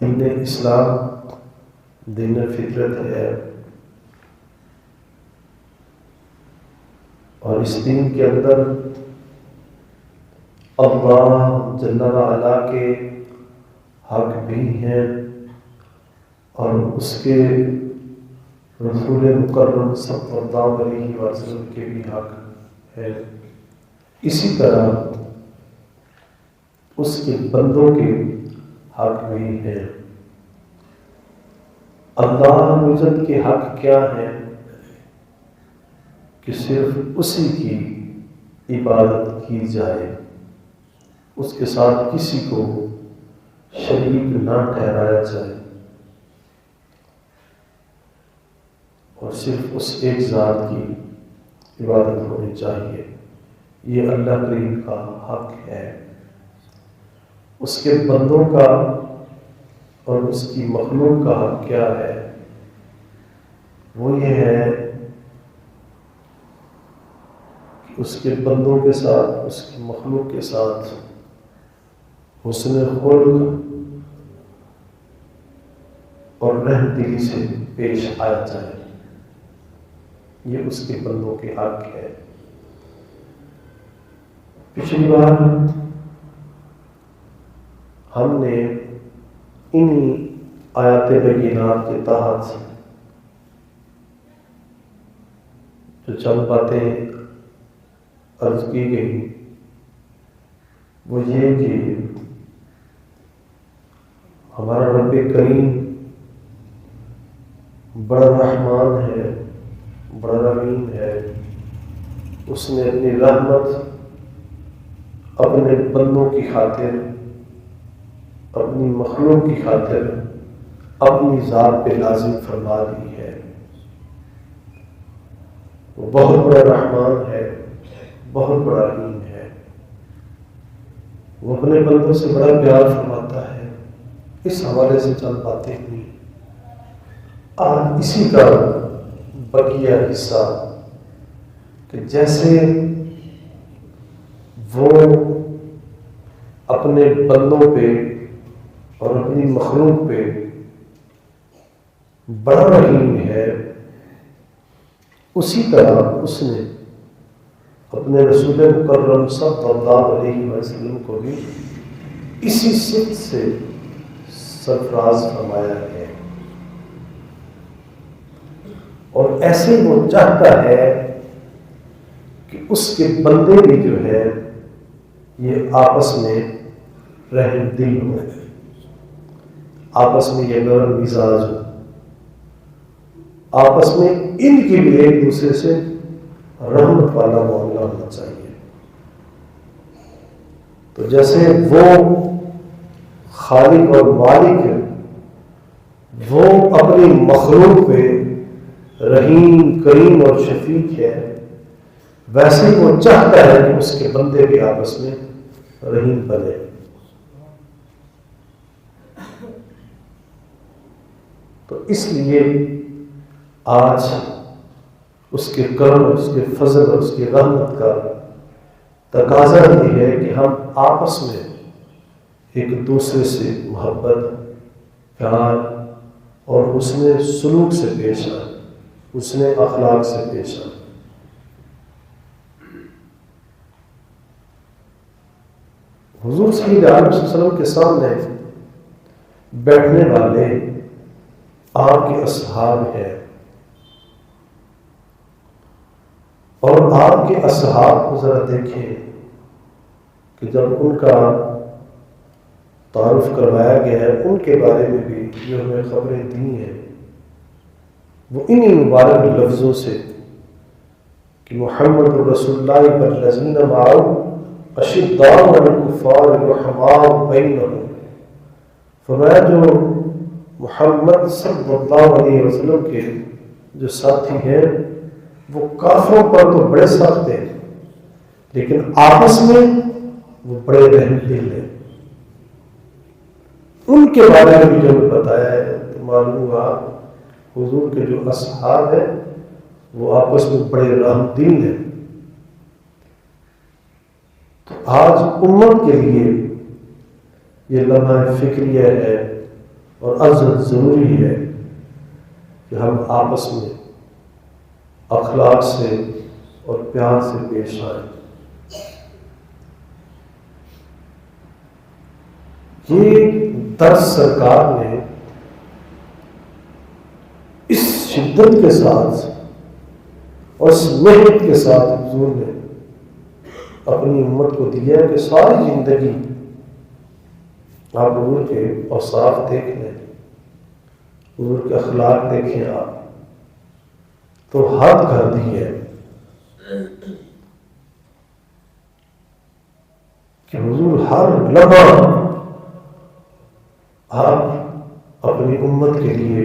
دین اسلام دین فطرت ہے، اور اس دین کے اندر اللہ جل وعلا کے حق بھی ہیں اور اس کے رسول مکرم صلی اللہ علیہ وسلم کے بھی حق ہے۔ اسی طرح اس کے بندوں کے حق بھی ہیں۔ اللہ رب العزت کے حق کیا ہیں کہ صرف اسی کی عبادت کی جائے، اس کے ساتھ کسی کو شریک نہ ٹھہرایا جائے، اور صرف اس ایک ذات کی عبادت ہونی چاہیے۔ یہ اللہ کریم کا حق ہے۔ اس کے بندوں کا اور اس کی مخلوق کا حق کیا ہے؟ وہ یہ ہے کہ اس کے بندوں کے ساتھ، اس کی مخلوق کے ساتھ حسن خلق اور رحم دلی سے پیش آیا جائے۔ یہ اس کے بندوں کے حق ہے۔ پچھلی بار ہم نے انہی آیات بینات کے تحت جو چند باتیں عرض کی گئی وہ یہ کہ ہمارا رب کریم بڑا رحمان ہے، بڑا رحیم ہے۔ اس نے اپنی رحمت اپنے بندوں کی خاطر، اپنی مخلوق کی خاطر اپنی ذات پہ لازم فرما دی ہے۔ وہ بہت بڑا رحمان ہے، بہت بڑا رحیم ہے۔ وہ اپنے بندوں سے بڑا پیار فرماتا ہے۔ اس حوالے سے چند باتیں ہوئی۔ آج اسی کا بقیہ حصہ کہ جیسے وہ اپنے بندوں پہ اور اپنی مخلوق پہ بڑا رحیم ہے، اسی طرح اس نے اپنے رسول مکرم صلی اللہ علیہ وسلم کو بھی اسی صفت سے سرفراز فرمایا ہے، اور ایسے وہ چاہتا ہے کہ اس کے بندے بھی جو ہے یہ آپس میں رحم دل ہو، آپس میں یہ نرم مزاج ہو، آپس میں ان کی بھی ایک دوسرے سے رحمت والا معاملہ ہونا چاہیے۔ تو جیسے وہ خالق اور مالک ہے، وہ اپنی مخلوق پہ رحیم کریم اور شفیق ہے، ویسے وہ چاہتا ہے کہ اس کے بندے بھی آپس میں رحیم بنے۔ تو اس لیے آج اس کے کرم، اس کے فضل اور اس کی رحمت کا تقاضا یہ ہے کہ ہم آپس میں ایک دوسرے سے محبت، پیار اور حسن سلوک سے پیش آئیں، حسن اخلاق سے پیش آئیں۔ حضور صلی اللہ علیہ وسلم کے سامنے بیٹھنے والے آپ کے اصحاب ہیں، اور آپ کے اصحاب کو ذرا دیکھیں کہ جب ان کا تعارف کروایا گیا ہے، ان کے بارے میں بھی جو ہمیں خبریں دی ہیں وہ انہی مبارک لفظوں سے کہ محمد رسول اللہ والذین معہ اشداء علی الکفار رحماء بینہم، فرمایا جو محمد صلی اللہ علیہ وسلم کے جو ساتھی ہیں وہ کافروں پر تو بڑے سخت ہیں، لیکن آپس میں وہ بڑے رحم دل ہیں۔ ان کے بارے میں بھی جو بتایا ہے تو معلوم ہوا حضور کے جو اصحاب ہیں وہ آپس میں بڑے رحم دل ہیں۔ تو آج امت کے لیے یہ لمحہ فکریہ ہے اور ازحد ضروری ہے کہ ہم آپس میں اخلاق سے اور پیار سے پیش آئیں۔ یہ درس سرکار نے اس شدت کے ساتھ اور اس محنت کے ساتھ حضور نے اپنی امت کو دیا ہے کہ ساری زندگی آپ حضور کے اوصاف دیکھ لیں، حضور کے اخلاق دیکھیں آپ، تو حد کر دی ہے کہ حضور ہر لمحہ آپ اپنی امت کے لیے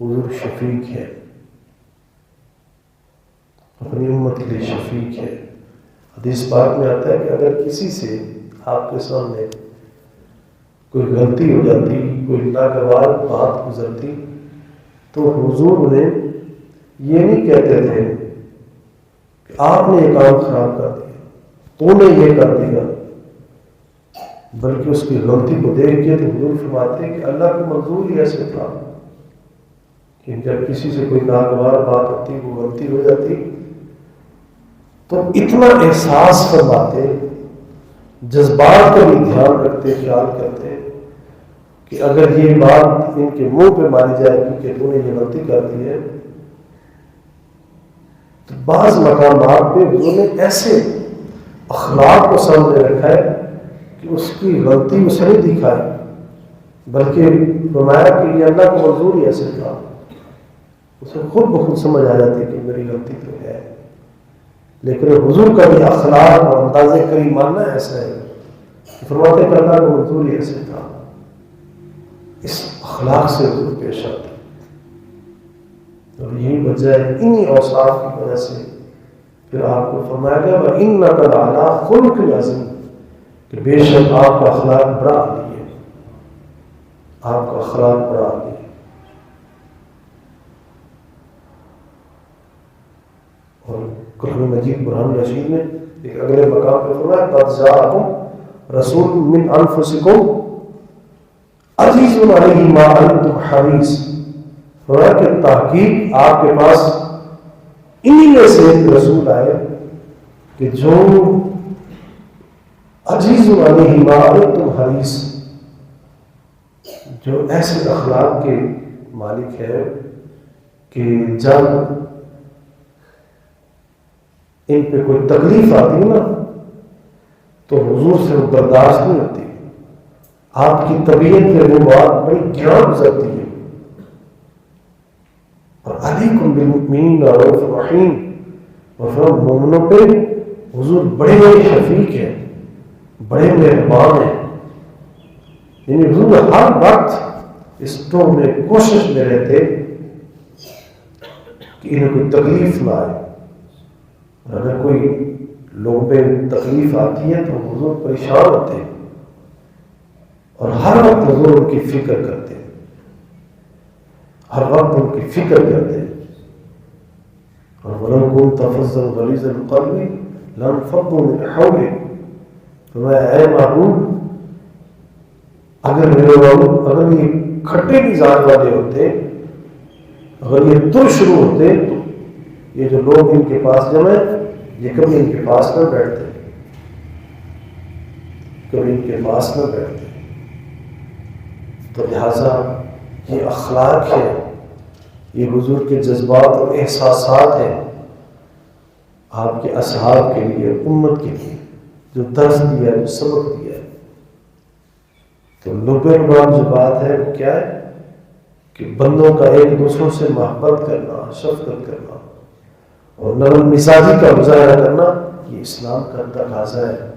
حضور شفیق ہے، اپنی امت کے لیے شفیق ہے۔ حدیث پاک میں آتا ہے کہ اگر کسی سے آپ کے سامنے کوئی غلطی ہو جاتی، کوئی ناگوار بات گزرتی، تو حضور نے یہ نہیں کہتے تھے کہ آپ نے یہ کام خراب کر دیا، تو نے یہ کر دیا، بلکہ اس کی غلطی کو دیکھ کے تو حضور فرماتے کہ اللہ کو منظور ہی ایسے تھا کہ جب کسی سے کوئی ناگوار بات ہوتی، وہ غلطی ہو جاتی، تو اتنا احساس فرماتے، جذبات کا بھی دھیان رکھتے، خیال کرتے کہ اگر یہ بات ان کے منہ پہ مانی جائے گی کہ تو نے یہ غلطی کر دی ہے، تو بعض مقامات پہ حضور نے ایسے اخلاق کو سامنے رکھا ہے کہ اس کی غلطی اسے نہیں دکھائی، بلکہ فرمایا کہ یہ اللہ کو منظور ہی ایسے تھا، اسے خود بخود سمجھ آ جاتی کہ میری غلطی تو ہے، لیکن حضور کا بھی اخلاق اور انداز کریمانہ ایسا ہے کہ فرماتے کہ اللہ کو منظور ہی ایسے تھا۔ اس اخلاق سے حضور پیش آتا، اور یہی وجہ ہے، انہی اوصاف کی وجہ سے پھر آپ کو فرمایا گیا وَإِنَّكَ لَعَلَىٰ خُلُقٍ عَظِيمٍ، کہ بے شک آپ کا اخلاق بڑا عالی ہے، آپ کا اخلاق بڑا عالی ہے۔ اور قرآن مجید قرآن رشید میں ایک اگلے مقام پہ فرمایا قَدْ جَاءَكُمْ رَسُولٌ مِّنْ أَنفُسِكُمْ عزیز علیہ ما عنتم حریص، فرمایا کہ تحقیق آپ کے پاس انہی میں سے ایک رسول آئے کہ جو عزیز علیہ ما عنتم حریص، جو ایسے اخلاق کے مالک ہے کہ جب ان پہ کوئی تکلیف آتی ہے نا تو حضور سے وہ برداشت نہیں ہوتی، آپ کی طبیعت میں وہ بات بڑی گراں گزرتی ہے۔ اور علیکم بالمؤمنین رؤوف رحیم، اور مومنوں پہ حضور بڑے شفیق ہیں، بڑے مہربان ہیں، یعنی حضور ہر وقت اس دو میں کوشش میں رہتے کہ انہیں کوئی تکلیف نہ آئے، اور اگر کوئی لوگوں پہ تکلیف آتی ہے تو حضور پریشان ہوتے ہیں، اور ہر وقت حضور ان کی فکر کرتے ہیں، ہر وقت ان کی فکر کرتے ہیں۔ اور وَلَوْ كُنْتَ فَظًّا غَلِيظَ الْقَلْبِ لَانفَضُّوا مِنْ حَوْلِكَ، تو میں اے محبوب اگر یہ کھٹے مزاج والے ہوتے، اگر یہ ترش روح ہوتے، تو یہ جو لوگ ان کے پاس جمع یہ کبھی ان کے پاس نہ بیٹھتے، کبھی ان کے پاس نہ بیٹھتے۔ تو لہٰذا یہ اخلاق ہے، یہ حضور کے جذبات اور احساسات ہیں آپ کے اصحاب کے لیے، امت کے لیے، جو درس دیا ہے، جو سبق دیا ہے۔ تو لب الباب جو بات ہے وہ کیا ہے کہ بندوں کا ایک دوسروں سے محبت کرنا، شفقت کرنا اور نرم مزاجی کا مظاہرہ کرنا، یہ اسلام کا تقاضا ہے۔